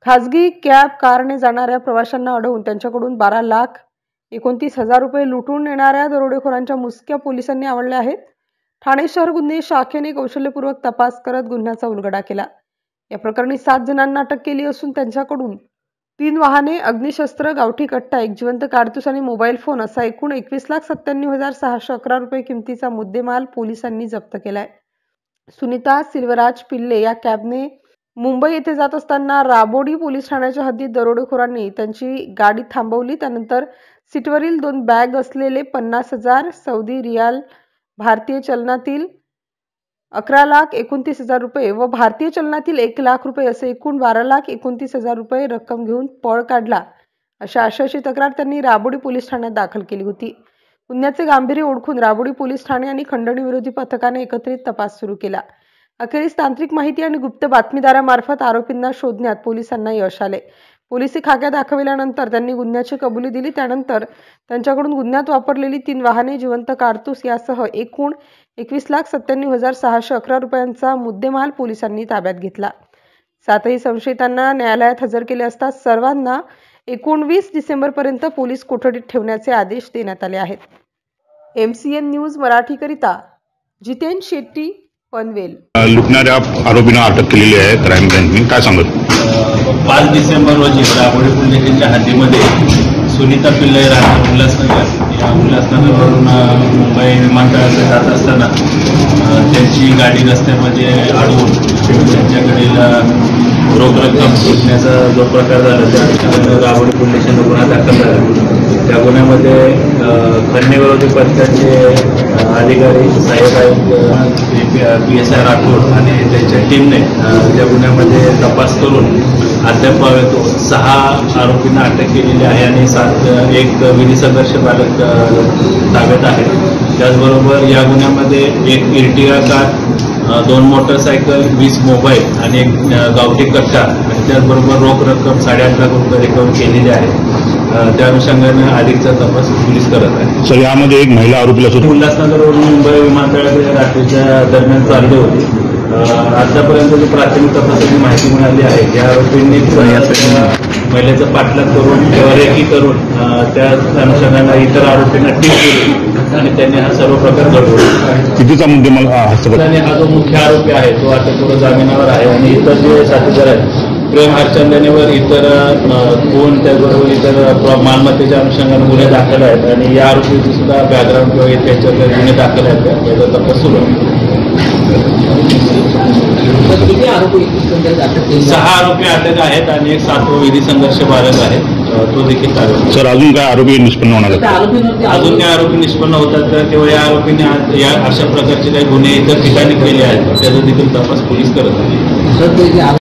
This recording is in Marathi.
खासगी कॅब कारने जाणाऱ्या प्रवाशांना अडवून त्यांच्याकडून 12,29,000 रुपये लुटून नेणाऱ्या दरोडेखोरांच्या मुसक्या पोलिसांनी आवळल्या आहेत. ठाणे शहर गुन्हे शाखेने कौशल्यपूर्वक तपास करत गुन्ह्याचा उलगडा केला. या प्रकरणी 7 जणांना अटक केली असून त्यांच्याकडून 3 वाहने, अग्निशस्त्र, गावठी कट्टा, एक जिवंत कारतूस आणि मोबाईल फोन असा एकूण 21,97,611 रुपये किमतीचा मुद्देमाल पोलिसांनी जप्त केलाय. सुनीता सिल्वराज पिल्ले या कॅबने मुंबई येथे जात असताना राबोडी पोलीस ठाण्याच्या हद्दीत दरोडेखोरांनी त्यांची गाडी थांबवली. त्यानंतर सीटवरील 2 बॅग असलेले 50,000 सौदी रियाल, भारतीय चलनातील 11,29,000 रुपये व भारतीय चलनातील 1,00,000 रुपये असे एकूण 12,29,000 रुपये रक्कम घेऊन पळ काढला अशा आशयाची तक्रार त्यांनी राबोडी पोलीस ठाण्यात दाखल केली होती. गुन्ह्याचे गांभीर्य ओळखून राबोडी पोलीस ठाणे आणि खंडणी विरोधी पथकाने एकत्रित तपास सुरू केला. अखेरीस तांत्रिक माहिती आणि गुप्त बातमीदारामार्फत आरोपींना शोधण्यात पोलिसांना यश आले. पोलिसी खाक्या दाखविल्यानंतर त्यांनी गुन्ह्याची कबुली दिली. त्यानंतर त्यांच्याकडून गुन्ह्यात वापरलेली 3 वाहने, जिवंत कारतूस यासह एकूण 21,97,611 रुपयांचा मुद्देमाल पोलिसांनी ताब्यात घेतला. 7ही संशयितांना न्यायालयात हजर केले असता सर्वांना एकूण 20 डिसेंबरपर्यंत पोलीस कोठडीत ठेवण्याचे आदेश देण्यात आले आहेत. MCN न्यूज मराठीकरिता जितेन शेट्टी, पनवेल. लुटणाऱ्या आरोपींना अटक केलेली आहे क्राईम ब्रँचने, काय सांगत? 5 डिसेंबर रोजी राबोडी पोलीस स्टेशनच्या हद्दीमध्ये सुनीता पिल्ले राहणार उल्हासनगर या उल्हासनगरवरून मुंबई विमानतळाकडे जात असताना त्यांची गाडी रस्त्यामध्ये अडवून त्यांच्याकडील रोख रक्कम लुटण्याचा जो प्रकार झाला त्या राबोडी पोलीस स्टेशनला गुन्हा दाखल झाला. त्या गुन्ह्यामध्ये खंडणी विरोधी पथकाचे अधिकारी साहेब आहेत PSI राठोड आणि त्यांच्या टीमने त्या गुन्ह्यामध्ये तपास करून अद्याप 6 आरोपींना अटक केलेली आहे आणि एक विधी संघर्ष बालक ताब्यात आहे. त्याचबरोबर या गुन्ह्यामध्ये एक इर्टिगा कार, 2 मोटरसायकल, 20 मोबाईल आणि एक गावठी कट्टा आणि त्याचबरोबर रोख रक्कम 8.5 लाख रुपये रिकव्हर केलेली आहे. त्या अनुषंगाने अधिकचा तपास पोलीस करत आहे. सर, यामध्ये एक महिला आरोपीला उल्हासनगरवरून मुंबई विमानतळाकडे रात्रीच्या दरम्यान चालले होते. आतापर्यंत जी प्राथमिक तपासाची माहिती मिळाली आहे त्या आरोपींनी महिलेचा पाठलाग करून रेकी करून त्या अनुषंगाने इतर आरोपींना टीप केली आणि त्यांनी हा सर्व प्रकार घडवला. कितीचा मुद्देमाल हा जो मुख्य आरोपी आहे तो अटकपूर्व जामिनावर आहे आणि इतर जे साथीदार आहेत प्रेम हरचंदनेवर इतर कोण त्याचबरोबर इतर मालमत्तेच्या अनुषंगाने गुन्हे दाखल आहेत आणि या आरोपीचे सुद्धा बॅकग्राऊंड किंवा त्याच्याकडे गुन्हे दाखल आहेत याचा तपास सुरू आहे. 6 आरोपी अटक आहेत आणि एक 7वा विधी संघर्ष बालक आहे तो देखील ताब्यात. सर, अजून काय आरोपी निष्पन्न होणार आहेत? अजून काय आरोपी निष्पन्न होतात तर किंवा या आरोपीने या अशा प्रकारचे काही गुन्हे इतर ठिकाणी केले आहेत त्याचा देखील तपास पोलीस करत आहेत.